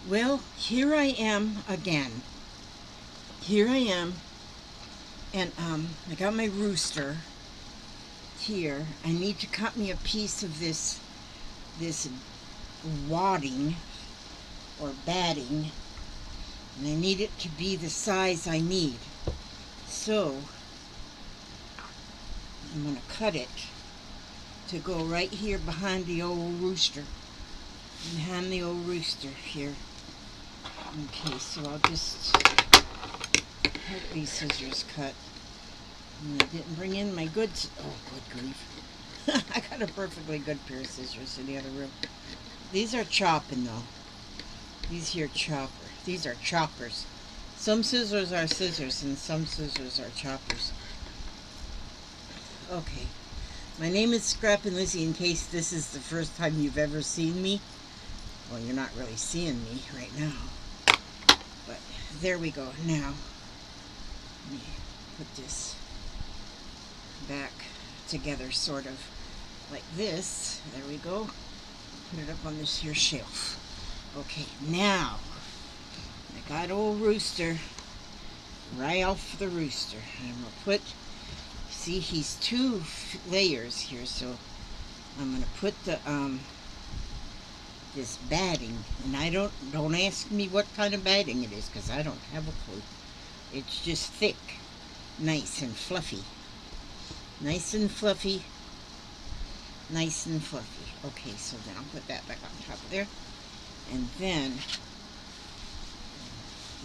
Well, here I am again. Here I am, and I got my rooster here. I need to cut me a piece of this wadding or batting, and I need it to be the size I need. So I'm gonna cut it to go right here behind the old rooster. Behind the old rooster here. Okay, so I'll just have these scissors cut. And I didn't bring in my goods. Oh, good grief. I got a perfectly good pair of scissors in the other room. These are chopping, though. These here chopper. These are choppers. Some scissors are scissors and some scissors are choppers. Okay. My name is Scrappin' Lizzie, in case this is the first time you've ever seen me. Well, you're not really seeing me right now. But there we go. Now, let me put this back together, sort of like this. There we go. Put it up on this here shelf. Okay, now I got old Rooster, Ralph the Rooster. And I'm gonna put, see, he's two layers here, so I'm gonna put the this batting, and I don't ask me what kind of batting it is, because I don't have a clue. It's just thick, nice and fluffy. Nice and fluffy. Nice and fluffy. Okay, so then I'll put that back on top of there. And then,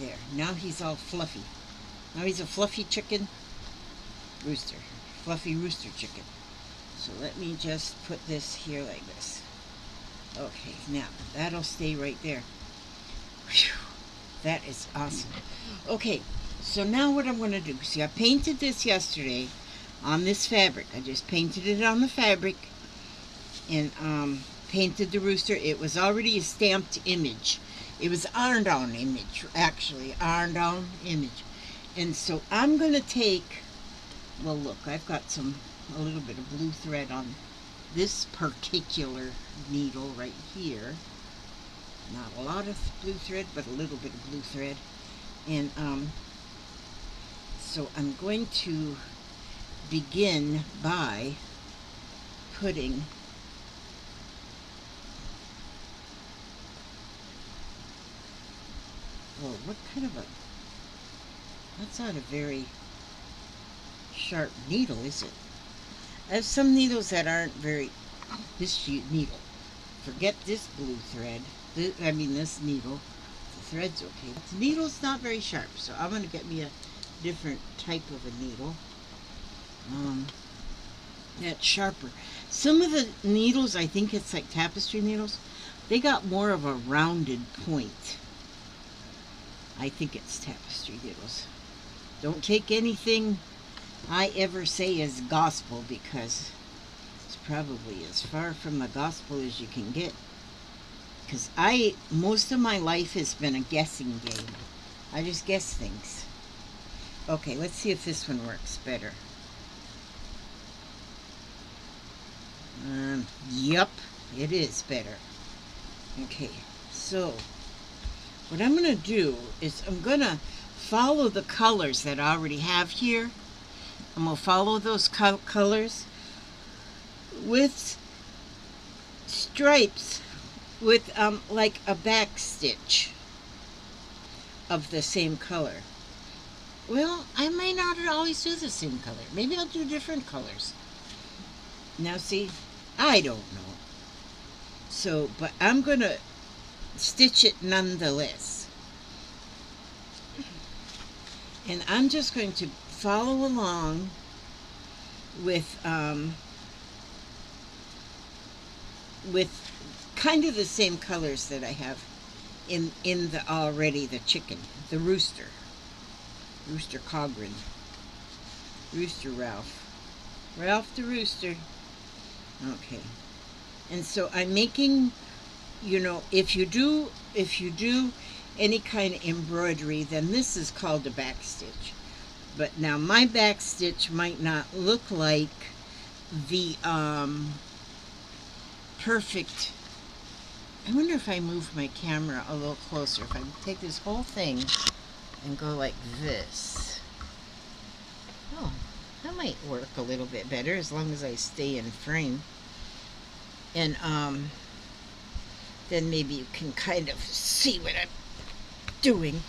there. Now he's all fluffy. Now he's a fluffy chicken. Rooster. Fluffy rooster chicken. So let me just put this here like this. Okay, now that'll stay right there. Whew, that is awesome. Okay, so now what I'm going to do, see, I painted this yesterday on this fabric. I just painted it on the fabric and painted the rooster. It was already a stamped image. It was ironed on image, actually, ironed on image. And so I'm going to take, well, look, I've got a little bit of blue thread on this particular needle right here. Not a lot of blue thread, but a little bit of blue thread. And so I'm going to begin by putting what kind of a, that's not a very sharp needle, is it? I have some needles that aren't very, this needle, forget this blue thread, this needle, the thread's okay. The needle's not very sharp, so I'm going to get me a different type of a needle that's sharper. Some of the needles, I think it's like tapestry needles, they got more of a rounded point. I think it's tapestry needles. Don't take anything I ever say as gospel, because it's probably as far from the gospel as you can get. Because most of my life has been a guessing game. I just guess things. Okay, let's see if this one works better. Yep, it is better. Okay, so what I'm going to do is I'm going to follow the colors that I already have here. I'm going to follow those colors with stripes with like a back stitch of the same color. Well, I may not always do the same color. Maybe I'll do different colors. Now see, I don't know. So, but I'm going to stitch it nonetheless. And I'm just going to follow along with kind of the same colors that I have in the chicken, the rooster Cogrin, Rooster Ralph the Rooster. Okay, and so I'm making, if you do any kind of embroidery, then this is called a back stitch. But now my back stitch might not look like the perfect I wonder if I move my camera a little closer, if I take this whole thing and go like this. Oh, that might work a little bit better as long as I stay in frame. And then maybe you can kind of see what I'm doing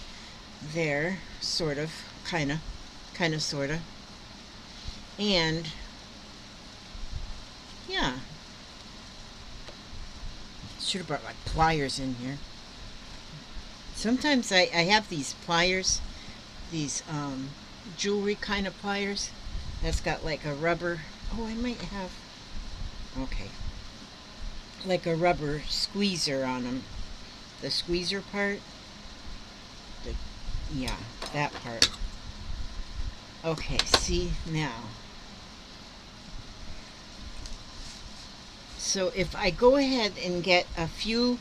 there, sort of, kind of, sort of. And yeah, should have brought my pliers in here. Sometimes I have these pliers, these jewelry kind of pliers that's got like a rubber. Oh, I might have. Okay. Like a rubber squeezer on them. The squeezer part. Yeah, that part. Okay, see now. So if I go ahead and get a few,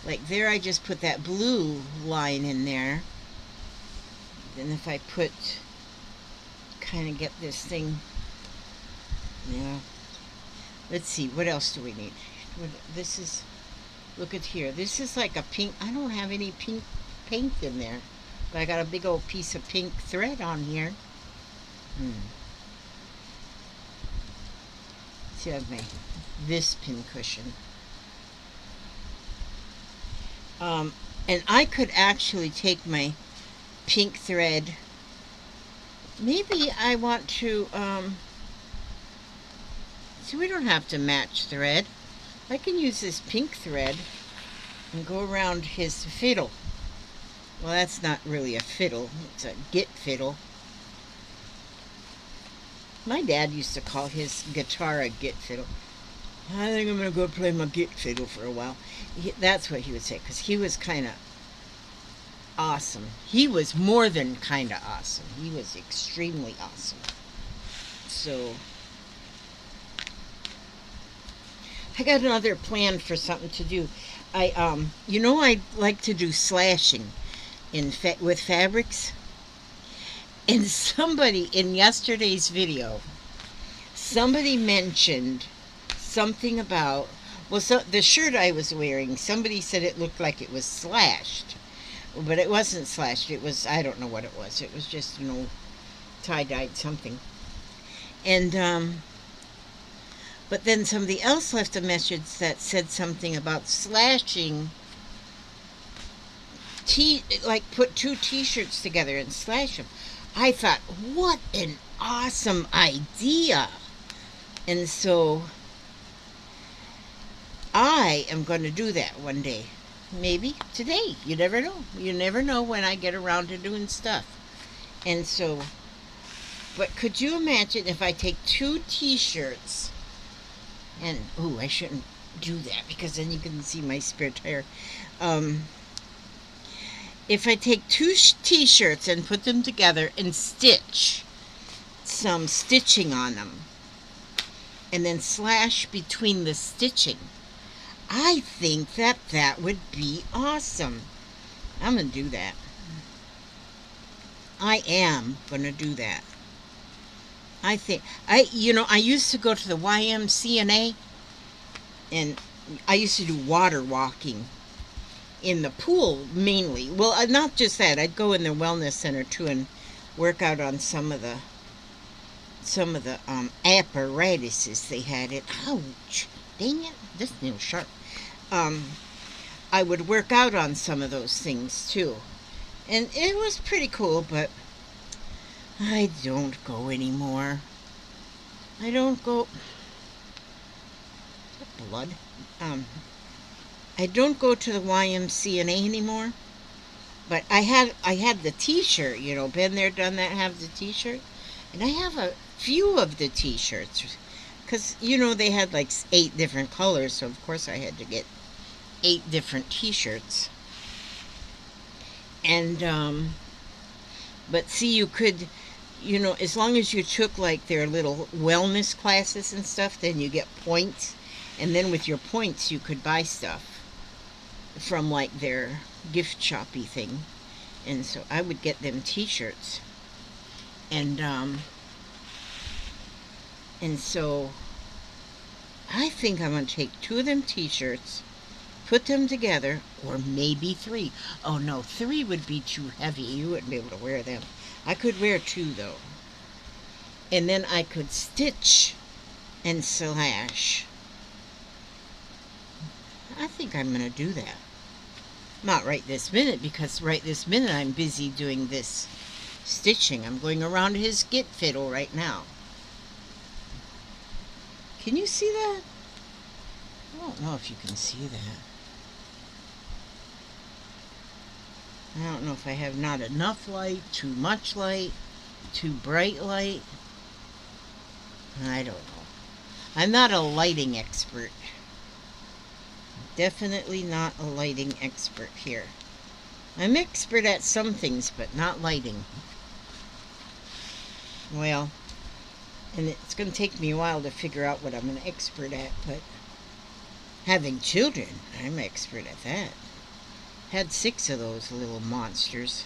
like there I just put that blue line in there. Then if I put, kind of get this thing, yeah. Let's see, what else do we need? This is, look at here. This is like a pink, I don't have any pink paint in there. But I got a big old piece of pink thread on here. See, I have this pin cushion. And I could actually take my pink thread. Maybe I want to, see, we don't have to match thread. I can use this pink thread and go around his fiddle. Well, that's not really a fiddle. It's a git fiddle. My dad used to call his guitar a git fiddle. I think I'm going to go play my git fiddle for a while. That's what he would say, because he was kind of awesome. He was more than kind of awesome. He was extremely awesome. So I got another plan for something to do. I like to do slashing with fabrics. And somebody in yesterday's video, somebody mentioned something about, well, so the shirt I was wearing, somebody said it looked like it was slashed. But it wasn't slashed. It was, I don't know what it was. It was just, tie-dyed something. And, but then somebody else left a message that said something about slashing, like put two t-shirts together and slash them. I thought, what an awesome idea. And so I am going to do that one day. Maybe today. You never know. You never know when I get around to doing stuff. And so, but could you imagine if I take two t-shirts and, oh, I shouldn't do that because then you can see my spare tire. If I take two t-shirts and put them together and stitch some stitching on them and then slash between the stitching, I think that would be awesome. I'm going to do that. I am going to do that. I think, I used to go to the YMCA and I used to do water walking in the pool mainly. Well, not just that. I'd go in the wellness center too and work out on some of the apparatuses they had. Ouch! Dang it! This nail's sharp. I would work out on some of those things too, and it was pretty cool. But I don't go anymore. I don't go. Blood. I don't go to the YMCA anymore, but I had the t-shirt, been there, done that, have the t-shirt, and I have a few of the t-shirts, because, they had like 8 different colors, so of course I had to get 8 different t-shirts, and, but see, you could, as long as you took like their little wellness classes and stuff, then you get points, and then with your points you could buy stuff from like their gift shoppy thing. And so I would get them t-shirts, and so I think I'm going to take 2 of them t-shirts put them together, or maybe 3. Oh no, 3 would be too heavy. You wouldn't be able to wear them. I could wear 2 though. And then I could stitch and slash. I think I'm going to do that. Not right this minute, because right this minute I'm busy doing this stitching. I'm going around his get fiddle right now. Can you see that? I don't know if you can see that. I don't know if I have not enough light, too much light, too bright light. I don't know. I'm not a lighting expert. Definitely not a lighting expert here. I'm expert at some things, but not lighting. Well, and it's going to take me a while to figure out what I'm an expert at, but having children, I'm expert at that. Had 6 of those little monsters.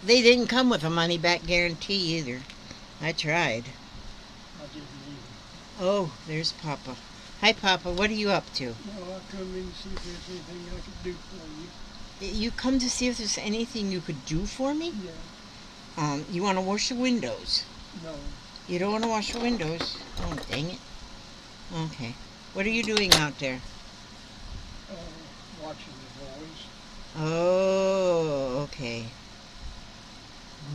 They didn't come with a money-back guarantee either. I tried. I didn't either. Oh, there's Papa. Hi, Papa. What are you up to? Well, I come in to see if there's anything I could do for you. You come to see if there's anything you could do for me? Yeah. You want to wash the windows? No. You don't want to wash the windows? Oh, dang it. Okay. What are you doing out there? Watching the boys. Oh, okay.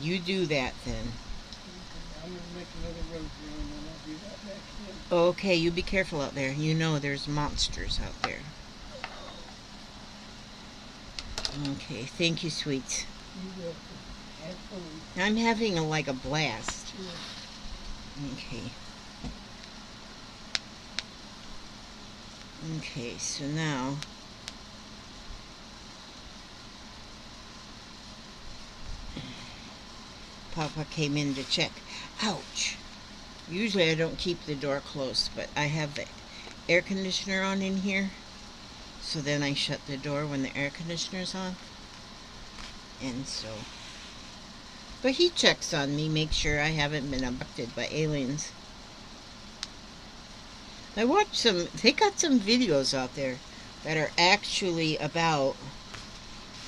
You do that then. Okay, I'm going to make another road run and I'll be right back in. Okay, you be careful out there. You know there's monsters out there. Okay, thank you, sweets. You're welcome. Have fun. I'm having like a blast. Yeah. Okay. Okay, so now Papa came in to check. Ouch! Usually I don't keep the door closed, but I have the air conditioner on in here. So then I shut the door when the air conditioner's on. And so... But he checks on me, makes sure I haven't been abducted by aliens. I watched some... They got some videos out there that are actually about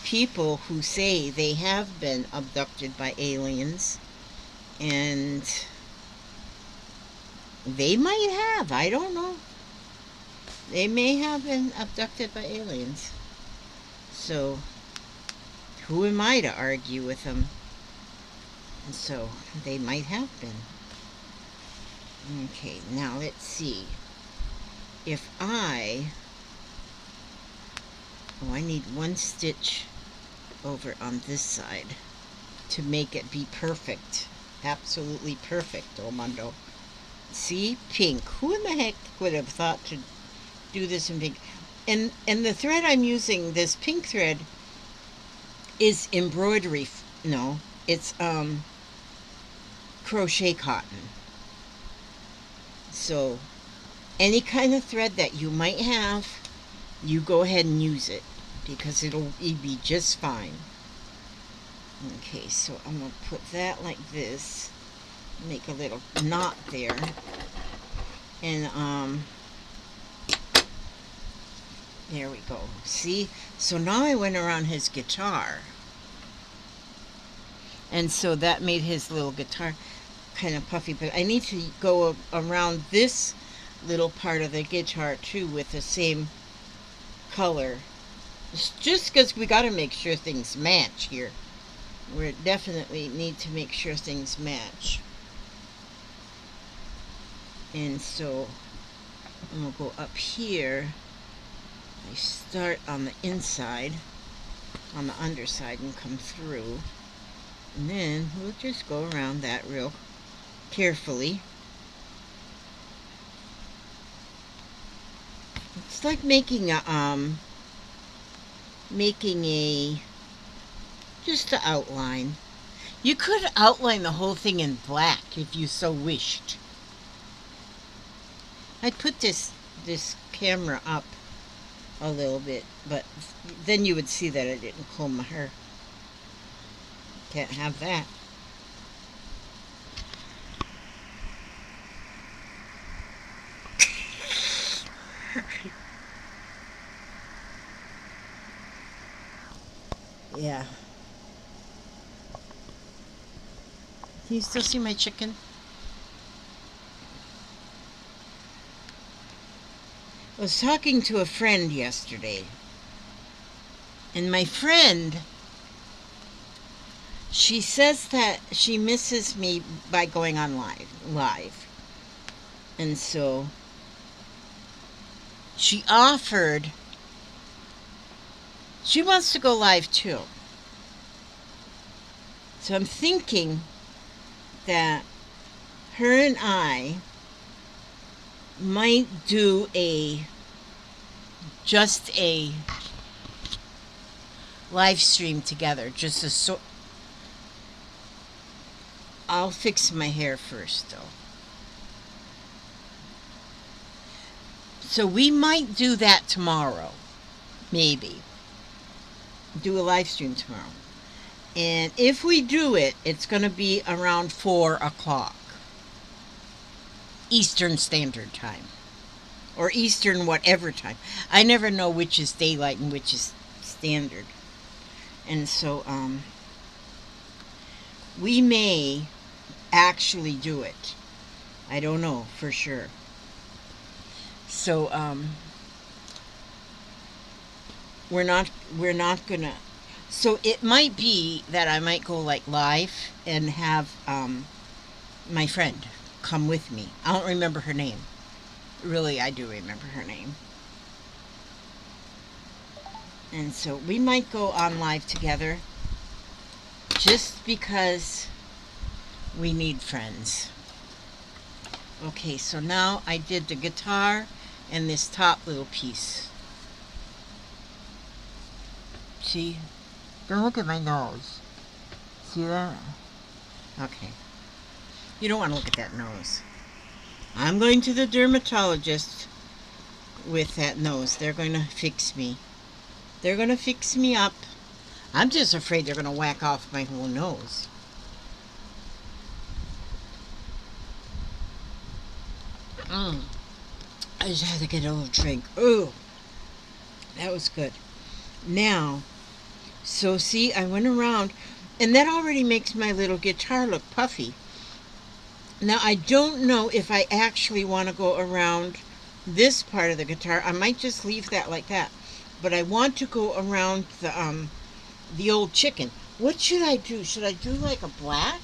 people who say they have been abducted by aliens. And they might have. I don't know. They may have been abducted by aliens. So, who am I to argue with them? And so, they might have been. Okay, now let's see. If I... Oh, I need 1 stitch over on this side to make it be perfect. Absolutely perfect, Armando. See? Pink. Who in the heck would have thought to do this in pink? And the thread I'm using, this pink thread, is embroidery. No, it's crochet cotton. So any kind of thread that you might have, you go ahead and use it, because it'll be just fine. Okay, so I'm going to put that like this, make a little knot there, and there we go. See? So now I went around his guitar, and so that made his little guitar kind of puffy, but I need to go around this little part of the guitar too with the same color. It's just because we got to make sure things match here. We definitely need to make sure things match. And so I'm going to go up here. I start on the inside, on the underside, and come through. And then we'll just go around that real carefully. It's like making a just an outline. You could outline the whole thing in black if you so wished. I'd put this camera up a little bit, but then you would see that I didn't comb my hair. Can't have that. Yeah. Can you still see my chicken? I was talking to a friend yesterday, and my friend, she says that she misses me by going on live. And so she offered, she wants to go live too. So I'm thinking that her and I might do just a live stream together. I'll fix my hair first though. So we might do that tomorrow. Maybe. Do a live stream tomorrow. And if we do it, it's going to be around 4 o'clock. Eastern Standard Time. Or Eastern whatever time. I never know which is daylight and which is standard. And so, we may actually do it. I don't know for sure. So, we're not gonna, so it might be that I might go like live and have, my friend come with me. I don't remember her name. Really, I do remember her name. And so we might go on live together just because we need friends. Okay, so now I did the guitar and this top little piece. See? Don't look at my nose. See that? Okay. You don't want to look at that nose. I'm going to the dermatologist with that nose. They're going to fix me. They're going to fix me up. I'm just afraid they're going to whack off my whole nose. I just had to get a little drink. Ooh, that was good. Now, so see, I went around, and that already makes my little guitar look puffy. Now, I don't know if I actually want to go around this part of the guitar. I might just leave that like that. But I want to go around the old chicken. What should I do? Should I do like a black?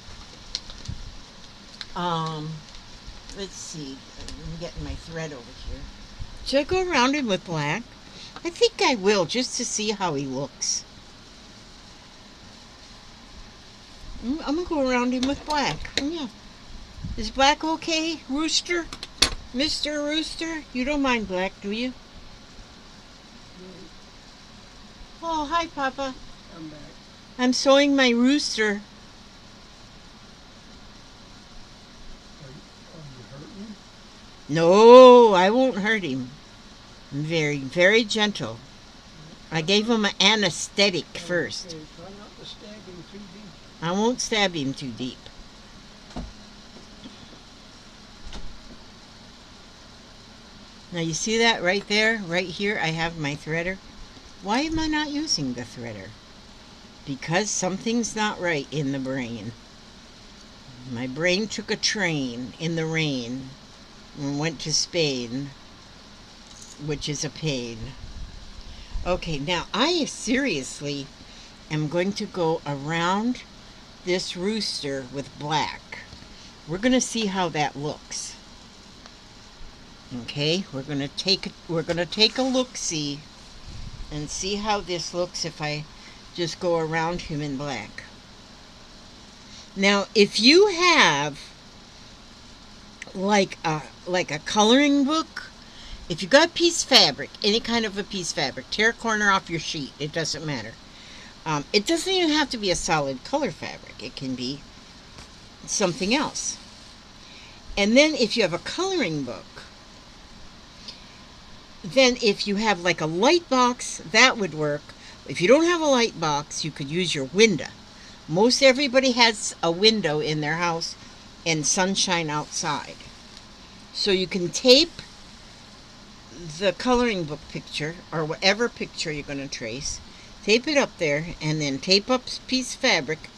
Let's see. I'm getting my thread over here. Should I go around him with black? I think I will, just to see how he looks. I'm going to go around him with black. Yeah. Is black okay, Rooster? Mr. Rooster? You don't mind black, do you? Oh, hi, Papa. I'm back. I'm sewing my rooster. Are you hurting him? No, I won't hurt him. I'm very, very gentle. I gave him an anesthetic first. Okay, try not to stab him too deep. I won't stab him too deep. Now you see that right there? Right here I have my threader. Why am I not using the threader? Because something's not right in the brain. My brain took a train in the rain and went to Spain, which is a pain. Okay, now I seriously am going to go around this rooster with black. We're going to see how that looks. Okay, we're going to take a look-see and see how this looks if I just go around him in black. Now, if you have like a coloring book, if you got a piece of fabric, any kind of a piece of fabric, tear a corner off your sheet, it doesn't matter. It doesn't even have to be a solid color fabric. It can be something else. And then if you have a coloring book, then if you have like a light box, that would work. If you don't have a light box, you could use your window. Most everybody has a window in their house and sunshine outside. So you can tape the coloring book picture or whatever picture you're going to trace, tape it up there, and then tape up a piece of fabric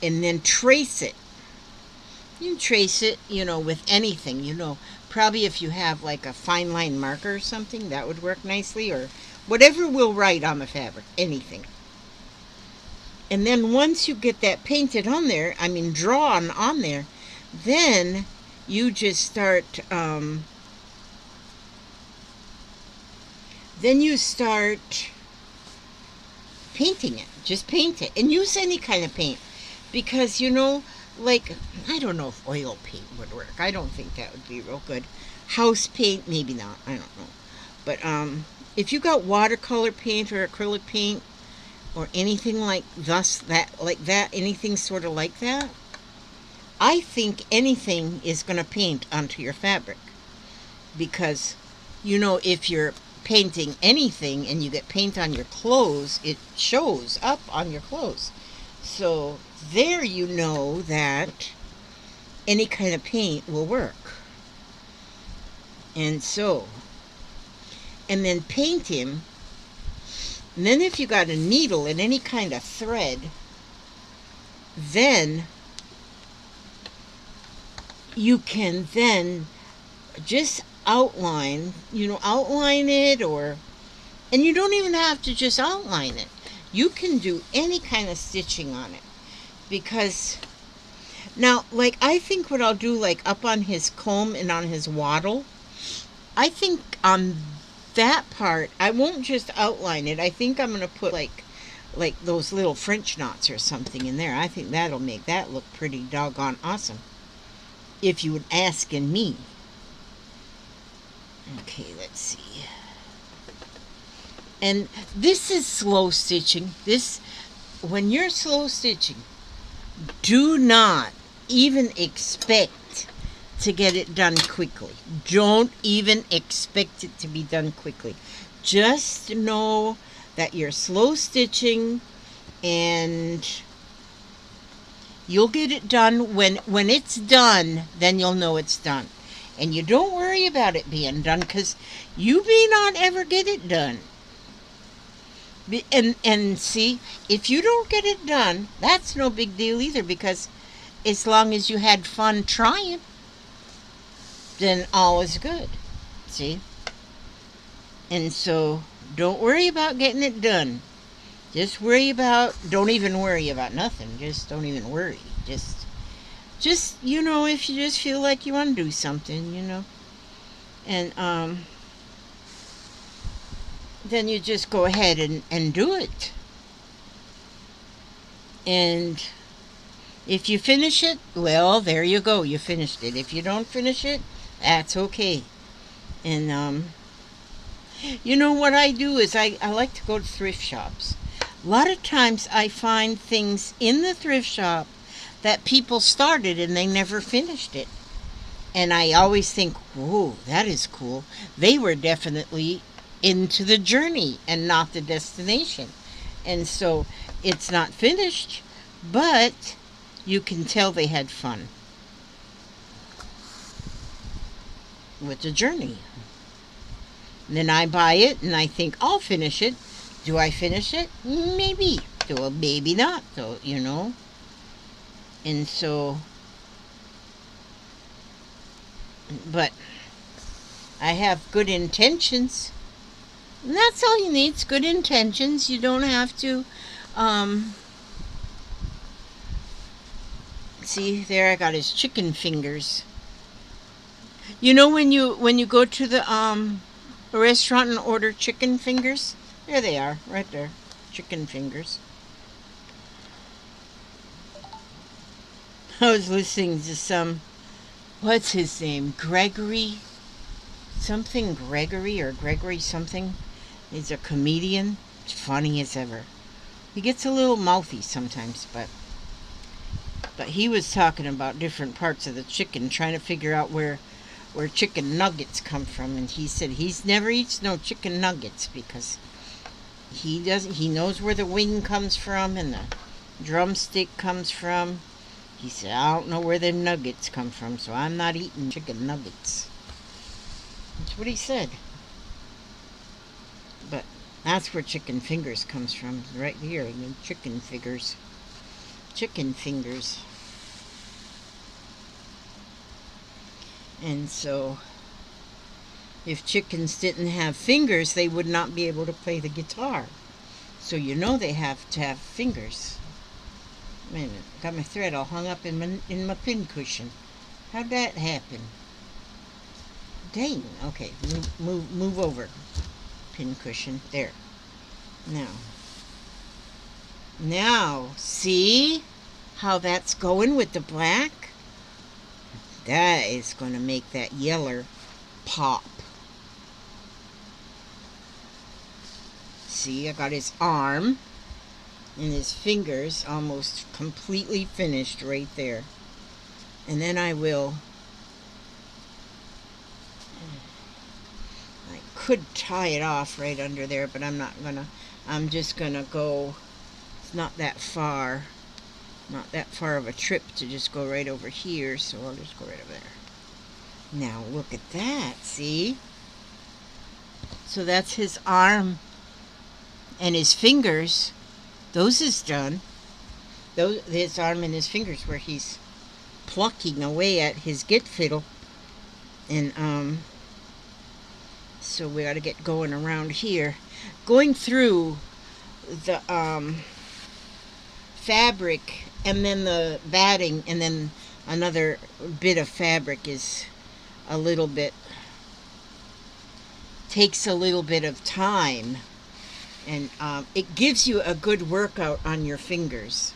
and then trace it. You can trace it, with anything, probably if you have like a fine line marker or something, that would work nicely, or whatever will write on the fabric, anything. And then once you get that painted on there, drawn on there, then you just start, painting it. Just paint it. And use any kind of paint. Because, like, I don't know if oil paint would work. I don't think that would be real good. House paint, maybe not. I don't know. But if you got watercolor paint or acrylic paint or anything like that, anything sort of like that, I think anything is going to paint onto your fabric. Because, if you're painting anything and you get paint on your clothes, it shows up on your clothes. So there that any kind of paint will work. And then paint him. And then if you got a needle and any kind of thread, then you can then just outline it, and you don't even have to just outline it. You can do any kind of stitching on it. Because now, like, I think what I'll do, like, up on his comb and on his waddle, I think on that part, I won't just outline it. I think I'm going to put, like those little French knots or something in there. I think that'll make that look pretty doggone awesome. If you would ask me. Okay, let's see. And this is slow stitching. When you're slow stitching, do not even expect to get it done quickly. Don't even expect it to be done quickly. Just know that you're slow stitching, and you'll get it done. When it's done, then you'll know it's done. And you don't worry about it being done, because you may not ever get it done. And see, if you don't get it done, that's no big deal either, because as long as you had fun trying, then all is good. See? And so don't worry about getting it done. Don't even worry about nothing. Just don't even worry. Just if you just feel like you want to do something, and then you just go ahead and do it. And if you finish it, well, there you go, you finished it. If you don't finish it, that's okay. And what I do is I like to go to thrift shops. A lot of times I find things in the thrift shop that people started and they never finished it. And I always think, whoa, that is cool. They were definitely into the journey and not the destination. And so it's not finished, but you can tell they had fun with the journey. And then I buy it and I think, I'll finish it. Do I finish it? Maybe. Well, maybe not, though, And so, but I have good intentions. And that's all you need, is good intentions. You don't have to, see, there I got his chicken fingers. When you go to the restaurant and order chicken fingers, there they are, right there, chicken fingers. I was listening to what's his name, Gregory something. He's a comedian. It's funny as ever. He gets a little mouthy sometimes, but he was talking about different parts of the chicken, trying to figure out where chicken nuggets come from. And he said he's never eats no chicken nuggets, because he knows where the wing comes from and the drumstick comes from. He said, I don't know where the nuggets come from, so I'm not eating chicken nuggets. That's what he said. That's where chicken fingers comes from, right here. I mean, chicken fingers. Chicken fingers. And so, if chickens didn't have fingers, they would not be able to play the guitar. So you know they have to have fingers. Wait a minute, got my thread all hung up in my pin cushion. How'd that happen? Dang. Okay, move over. Pin cushion. There. Now, see how that's going with the black? That is going to make that yeller pop. See, I got his arm and his fingers almost completely finished right there. And then I could tie it off right under there, but I'm not gonna. I'm just gonna go, it's not that far of a trip to just go right over here, so I'll just go right over there. Now look at that, see? So that's his arm and his fingers. Those is done. His arm and his fingers where he's plucking away at his git fiddle. And so we got to get going around here. Going through the fabric and then the batting and then another bit of fabric is a little bit, takes a little bit of time, and it gives you a good workout on your fingers.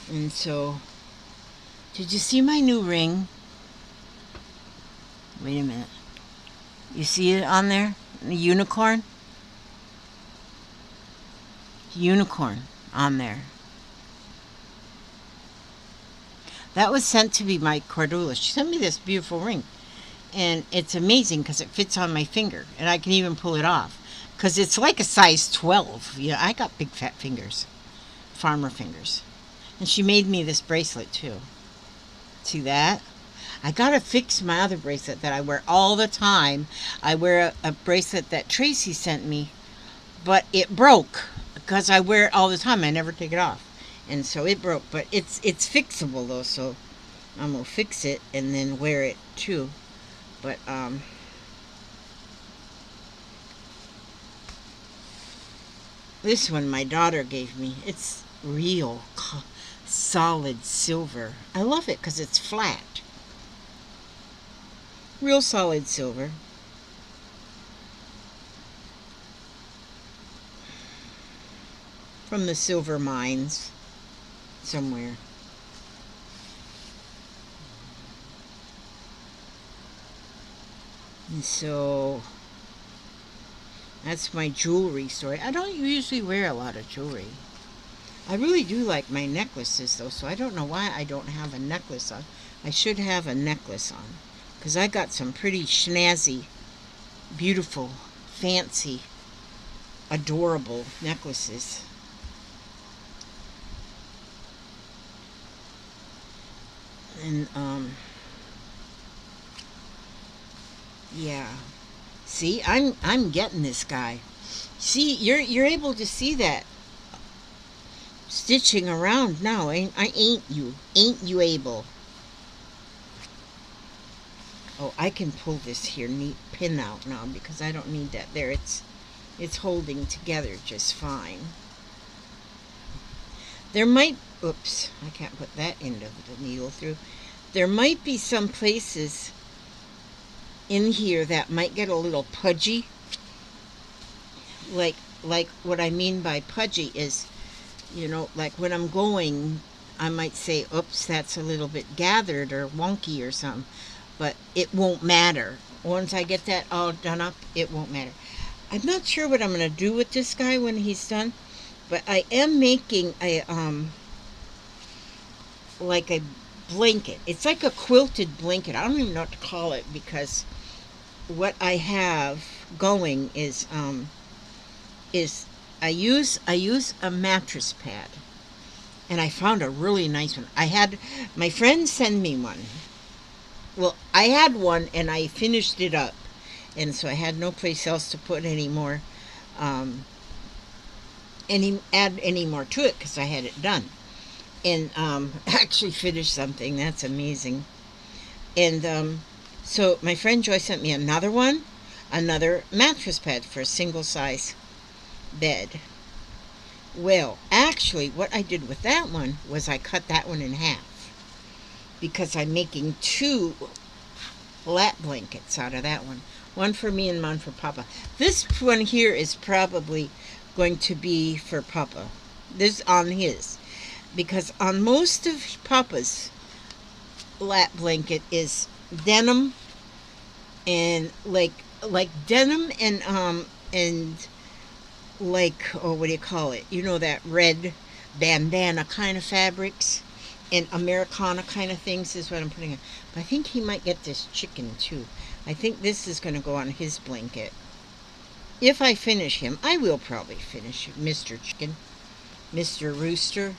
And so, did you see my new ring? Wait a minute. You see it on there? The unicorn? Unicorn on there. That was sent to me by Cordula. She sent me this beautiful ring. And it's amazing because it fits on my finger. And I can even pull it off. Because it's like a size 12. Yeah, I got big fat fingers. Farmer fingers. And she made me this bracelet too. See that? I gotta fix my other bracelet that I wear all the time. I wear a bracelet that Tracy sent me, but it broke because I wear it all the time. I never take it off, and so it broke. But it's fixable though, so I'm gonna fix it and then wear it too. But this one my daughter gave me. It's real solid silver. I love it because it's flat. Real solid silver. From the silver mines somewhere. And so that's my jewelry story. I don't usually wear a lot of jewelry. I really do like my necklaces though, so I don't know why I don't have a necklace on. I should have a necklace on, because I got some pretty snazzy, beautiful, fancy, adorable necklaces. And yeah. See, I'm getting this guy. See, you're able to see that stitching around now. Ain't you able? Oh, I can pull this here neat pin out now because I don't need that there. It's holding together just fine. There might, oops, I can't put that end of the needle through. There might be some places in here that might get a little pudgy. Like what I mean by pudgy is, you know, like when I'm going, I might say, oops, that's a little bit gathered or wonky or something. But it won't matter. Once I get that all done up, it won't matter. I'm not sure what I'm going to do with this guy when he's done, but I am making a, like a blanket. It's like a quilted blanket. I don't even know what to call it because what I have going is I use a mattress pad, And I found a really nice one. I had my friend send me one. Well, I had one and I finished it up. And so I had no place else to put any more, add any more to it because I had it done. And actually finished something. That's amazing. And so my friend Joy sent me another one, another mattress pad for a single size bed. Well, actually, what I did with that one was I cut that one in half because I'm making 2 lap blankets out of that one. One for me and one for Papa. This one here is probably going to be for Papa. This on his. Because on most of Papa's lap blanket is denim and like denim and like, oh, what do you call it? You know, that red bandana kind of fabrics and Americana kind of things is what I'm putting on. But I think he might get this chicken too. I think this is going to go on his blanket. If I finish him, I will probably finish Mr. Chicken, Mr. Rooster,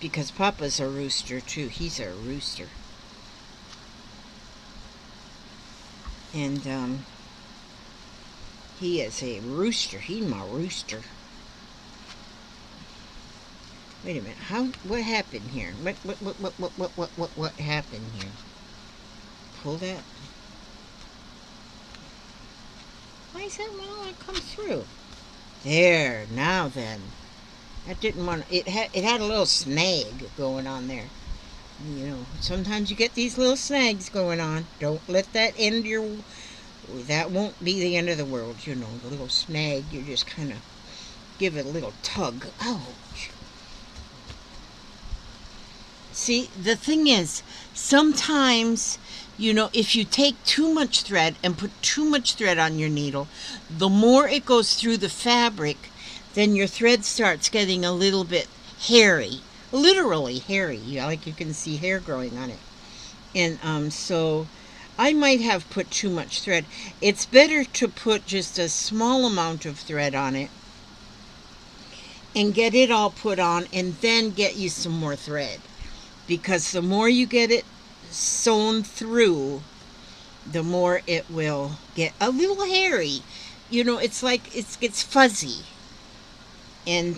because Papa's a rooster too. He's a rooster. And he is a rooster. He's my rooster. Wait a minute. What happened here? What happened here? Pull that. Why is that one not come through? There. Now then. That didn't want. It had a little snag going on there. You know, sometimes you get these little snags going on. Don't let that end your. That won't be the end of the world. You know, the little snag. You just kind of give it a little tug. Ouch. See, the thing is, sometimes, you know, if you take too much thread and put too much thread on your needle, the more it goes through the fabric, then your thread starts getting a little bit hairy. Literally hairy. Like you can see hair growing on it. And so I might have put too much thread. It's better to put just a small amount of thread on it and get it all put on and then get you some more thread. Because the more you get it sewn through, the more it will get a little hairy. You know, it's like it gets fuzzy. And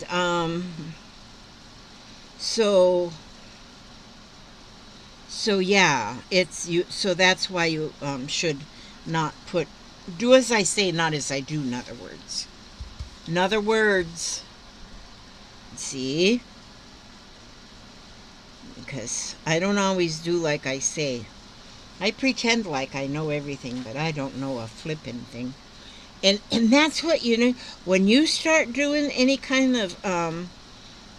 so yeah, it's you. So that's why you should not put. Do as I say, not as I do. In other words. In other words. See. Because I don't always do like I say. I pretend like I know everything, but I don't know a flippin' thing. And that's what, you know, when you start doing any kind of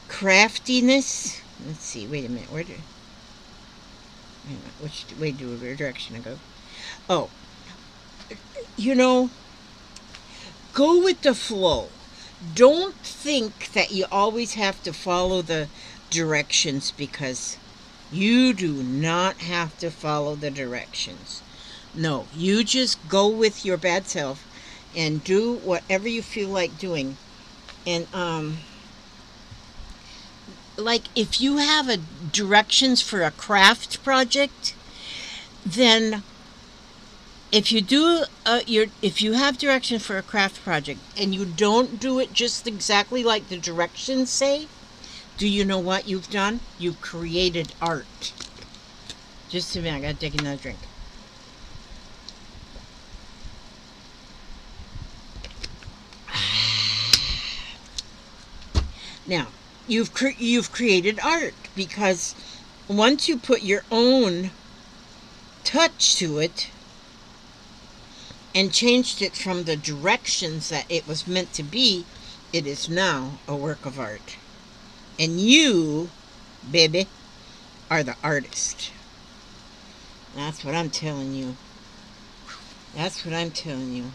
craftiness. Let's see, wait a minute. Which way direction I go? Oh, you know, go with the flow. Don't think that you always have to follow the directions, because you do not have to follow the directions. No, you just go with your bad self and do whatever you feel like doing. And like if you have directions for a craft project, then if you have directions for a craft project and you don't do it just exactly like the directions say, do you know what you've done? You've created art. Just a minute, I gotta take another drink. Now, you've created art, because once you put your own touch to it and changed it from the directions that it was meant to be, it is now a work of art. And you, baby, are the artist. That's what I'm telling you. That's what I'm telling you.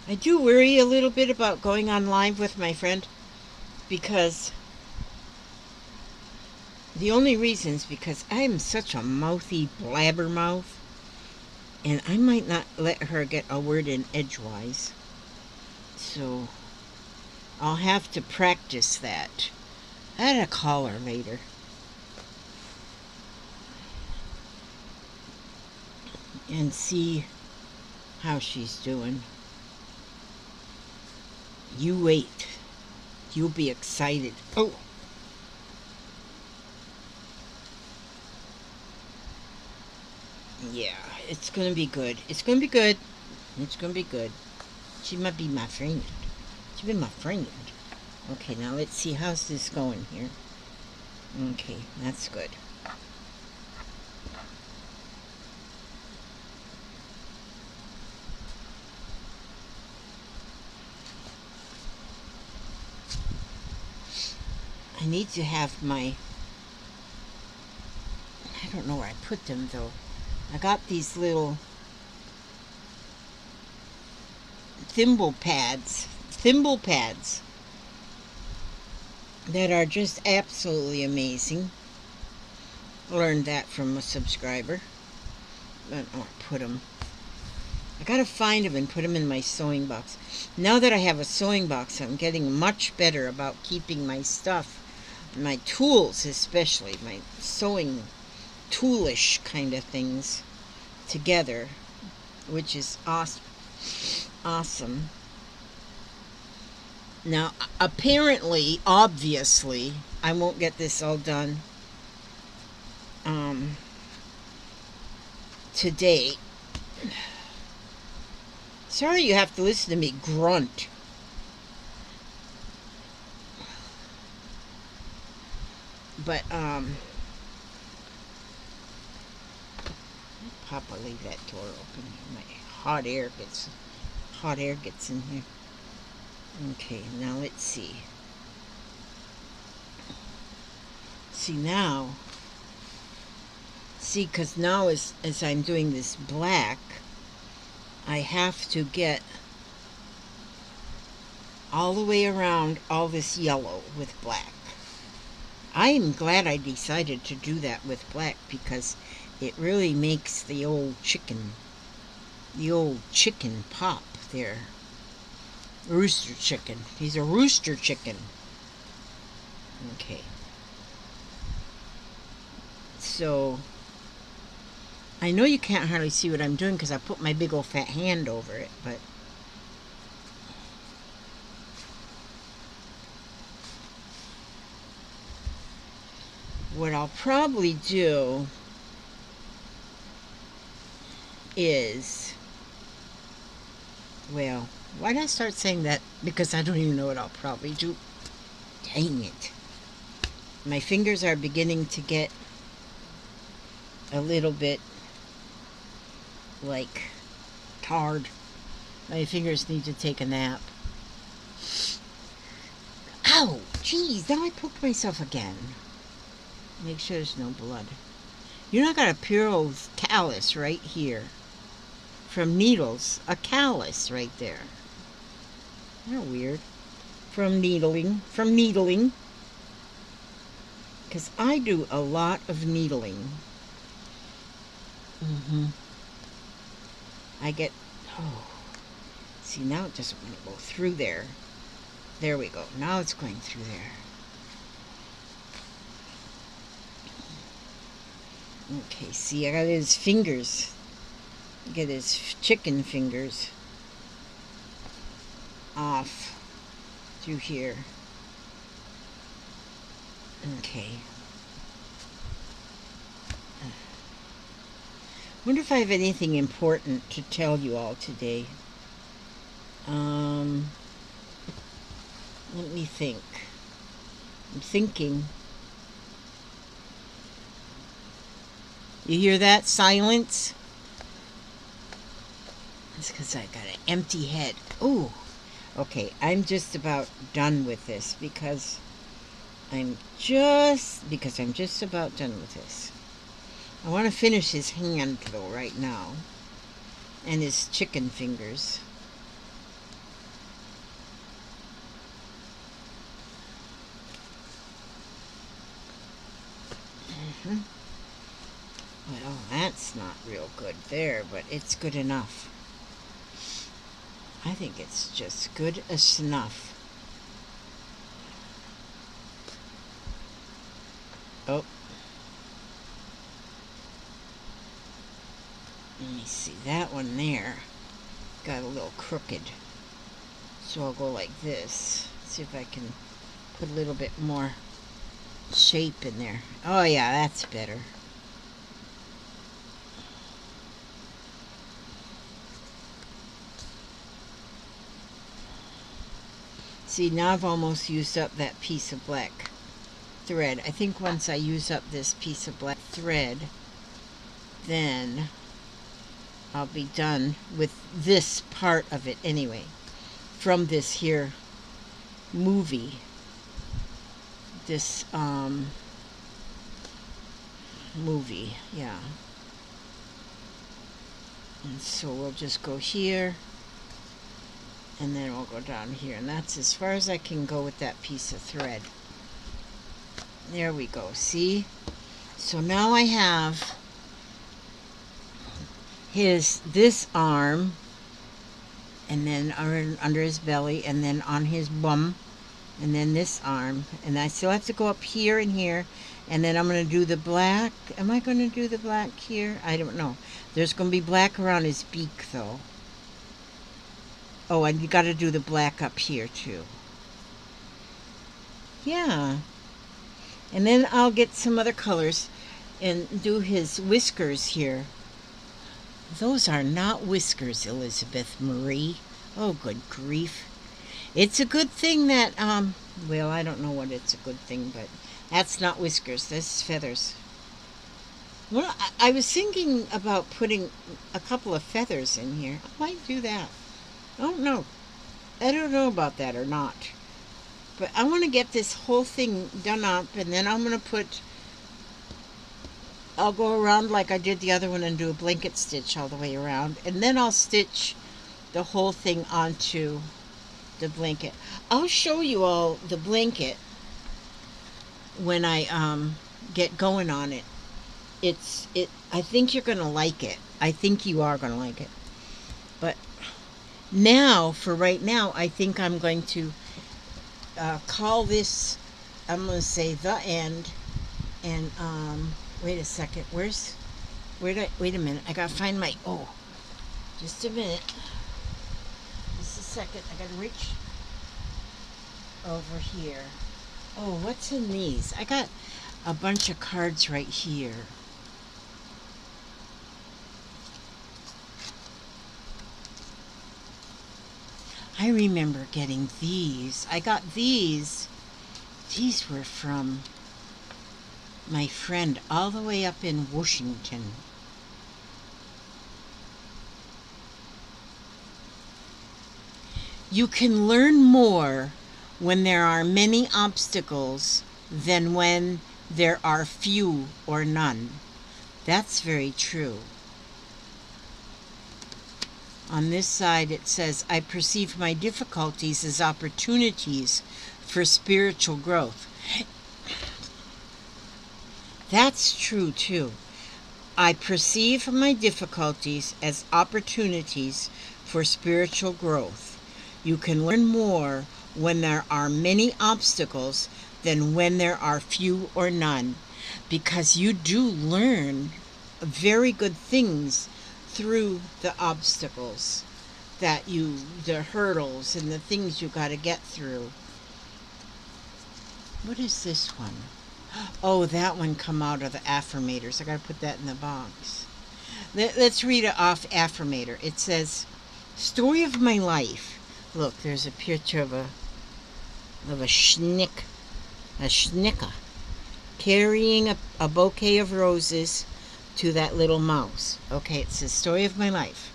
I do worry a little bit about going on live with my friend, because the only reason is because I'm such a mouthy blabbermouth, and I might not let her get a word in edgewise. So I'll have to practice that. I had to call her later. And see how she's doing. You wait. You'll be excited. Oh! Yeah, it's gonna be good. It's gonna be good. It's gonna be good. She might be my friend. She's been my friend. Okay, now let's see how's this going here. Okay, that's good. I need to have my... I don't know where I put them though. I got these little thimble pads that are just absolutely amazing. Learned that from a subscriber. I put them. I gotta find them and put them in my sewing box. Now that I have a sewing box, I'm getting much better about keeping my stuff, my tools especially, my sewing toolish kind of things together, which is awesome. Now, apparently, obviously, I won't get this all done today. Sorry you have to listen to me grunt. But, Papa, leave that door open. My hot air gets in here. Okay, now let's see. Because now as I'm doing this black, I have to get all the way around all this yellow with black. I am glad I decided to do that with black because it really makes the old chicken pop there. Rooster chicken. He's a rooster chicken. Okay. So, I know you can't hardly see what I'm doing because I put my big old fat hand over it, but what I'll probably do is, well, why did I start saying that? Because I don't even know what I'll probably do. Dang it. My fingers are beginning to get a little bit like tired. My fingers need to take a nap. Ow! Jeez, now I poked myself again. Make sure there's no blood. You know, I got a pure old callus right here. From needles. A callus right there. Isn't that weird? From needling. Because I do a lot of needling. I get... Oh. See, now it doesn't want to go through there. There we go. Now it's going through there. Okay, see, I got his fingers. Get his chicken fingers off through here. Okay. Wonder if I have anything important to tell you all today. Let me think. I'm thinking. You hear that silence? It's because I got an empty head. Ooh. Okay, I'm just about done with this because I'm just about done with this. I want to finish his hand though right now. And his chicken fingers. Well, that's not real good there, but it's good enough. I think it's just good as enough. Oh, let me see. That one there got a little crooked. So I'll go like this. See if I can put a little bit more shape in there. Oh yeah, that's better. See, now I've almost used up that piece of black thread. I think once I use up this piece of black thread, then I'll be done with this part of it anyway, from this here movie. This movie, yeah. And so we'll just go here, and then we'll go down here, and that's as far as I can go with that piece of thread. There we go, see? So now I have this arm, and then under his belly, and then on his bum, and then this arm, and I still have to go up here and here, and then I'm going to do the black. Am I going to do the black here? I don't know. There's going to be black around his beak, though. Oh, and you got to do the black up here, too. Yeah. And then I'll get some other colors and do his whiskers here. Those are not whiskers, Elizabeth Marie. Oh, good grief. It's a good thing that, well, I don't know what it's a good thing, but that's not whiskers. This is feathers. Well, I was thinking about putting a couple of feathers in here. I might do that. I don't know. I don't know about that or not. But I want to get this whole thing done up, and then I'm going to I'll go around like I did the other one and do a blanket stitch all the way around, and then I'll stitch the whole thing onto the blanket. I'll show you all the blanket when I get going on it. I think you're going to like it. I think you are going to like it. But now, for right now, I think I'm going to call this, I'm going to say the end, and wait a second, wait a minute, I gotta find my, just a minute, just a second, I gotta reach over here. Oh, what's in these? I got a bunch of cards right here. I remember getting these. I got these. These were from my friend all the way up in Washington. You can learn more when there are many obstacles than when there are few or none. That's very true. On this side it says, I perceive my difficulties as opportunities for spiritual growth. That's true too. I perceive my difficulties as opportunities for spiritual growth. You can learn more when there are many obstacles than when there are few or none, because you do learn very good things through the obstacles the hurdles and the things you got to get through. What is this one? Oh, that one come out of the affirmators. I got to put that in the box. Let's read it off affirmator. It says, story of my life. Look, there's a picture of a schnicker carrying a bouquet of roses to that little mouse. Okay, it says, story of my life.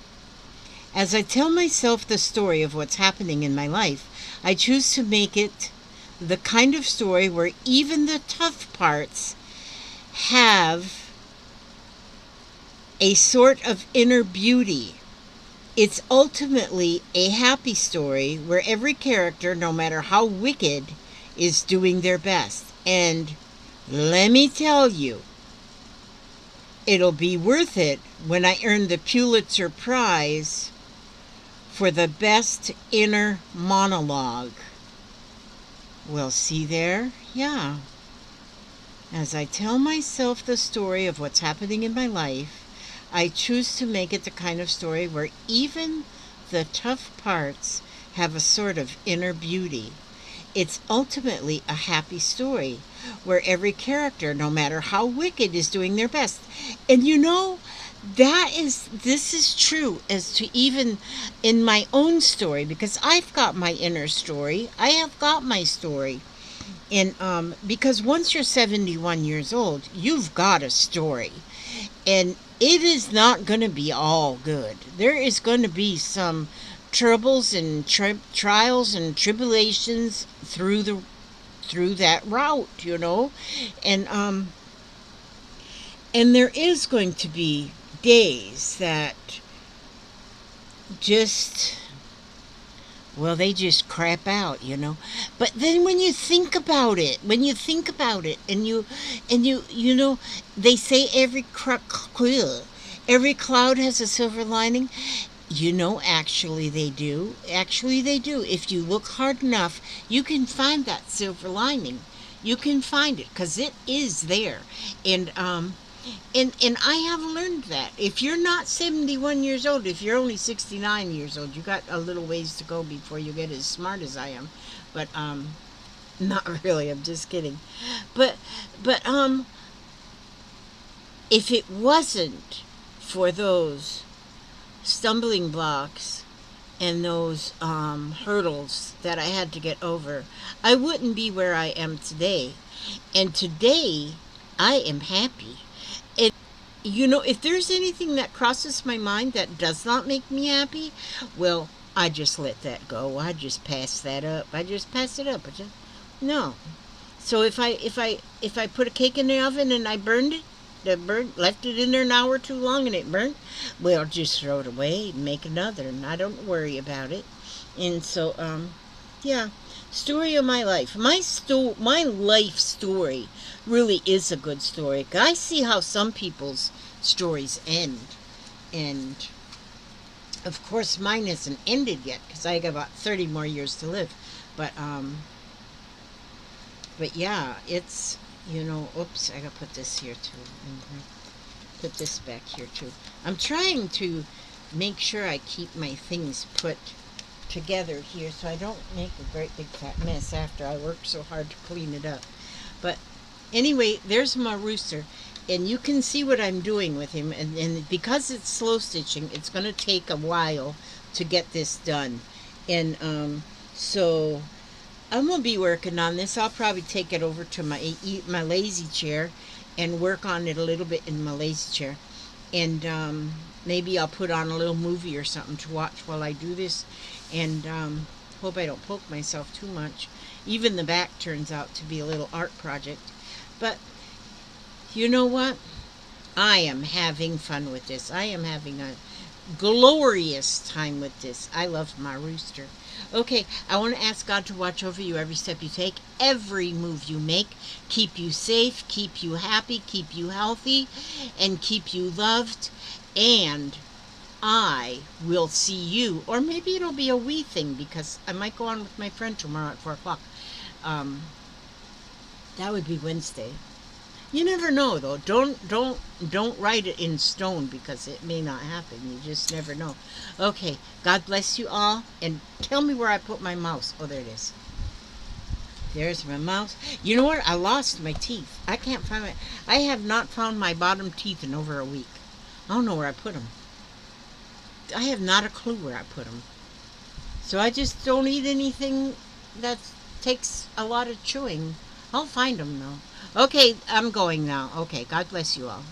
As I tell myself the story of what's happening in my life, I choose to make it the kind of story where even the tough parts have a sort of inner beauty. It's ultimately a happy story where every character, no matter how wicked, is doing their best. And let me tell you, it'll be worth it when I earn the Pulitzer Prize for the best inner monologue. Well, see there? Yeah. As I tell myself the story of what's happening in my life, I choose to make it the kind of story where even the tough parts have a sort of inner beauty. It's ultimately a happy story where every character, no matter how wicked, is doing their best. And this is true as to even in my own story, because I've got my inner story. I have got my story. And because once you're 71 years old, you've got a story. And it is not going to be all good. There is going to be some troubles and trials and tribulations through that route. And and there is going to be days that just, well, they just crap out. But then when you think about it, and they say every cloud has a silver lining. Actually they do. Actually they do. If you look hard enough, you can find that silver lining. You can find it because it is there. And I have learned that if you're not 71 years old, if you're only 69 years old, you got a little ways to go before you get as smart as I am. But not really. I'm just kidding. But if it wasn't for those stumbling blocks and those hurdles that I had to get over, I wouldn't be where I am today. And today, I am happy. And if there's anything that crosses my mind that does not make me happy, well, I just let that go. I just pass that up. I just pass it up. No. So if I put a cake in the oven and I burned it, left it in there an hour too long and it burnt, well, just throw it away and make another, and I don't worry about it. And so yeah, story of my life. My life story really is a good story. I see how some people's stories end, and of course mine isn't ended yet because I got about 30 more years to live. But yeah, it's oops, I gotta put this here too. Put this back here too. I'm trying to make sure I keep my things put together here so I don't make a great big fat mess after I work so hard to clean it up. But anyway, there's my rooster, and you can see what I'm doing with him, and because it's slow stitching, it's going to take a while to get this done. And so I'm going to be working on this. I'll probably take it over to my lazy chair and work on it a little bit in my lazy chair. And maybe I'll put on a little movie or something to watch while I do this. And hope I don't poke myself too much. Even the back turns out to be a little art project. But you know what? I am having fun with this. I am having a glorious time with this. I love my rooster. Okay, I want to ask God to watch over you every step you take, every move you make, keep you safe, keep you happy, keep you healthy, and keep you loved. And I will see you, or maybe it'll be a wee thing because I might go on with my friend tomorrow at 4 o'clock. That would be Wednesday. You never know, though. Don't write it in stone because it may not happen. You just never know. Okay, God bless you all, and tell me where I put my mouse. Oh, there it is. There's my mouse. You know what? I lost my teeth. I can't find my. I have not found my bottom teeth in over a week. I don't know where I put them. I have not a clue where I put them. So I just don't eat anything that takes a lot of chewing. I'll find them though. Okay, I'm going now. Okay, God bless you all.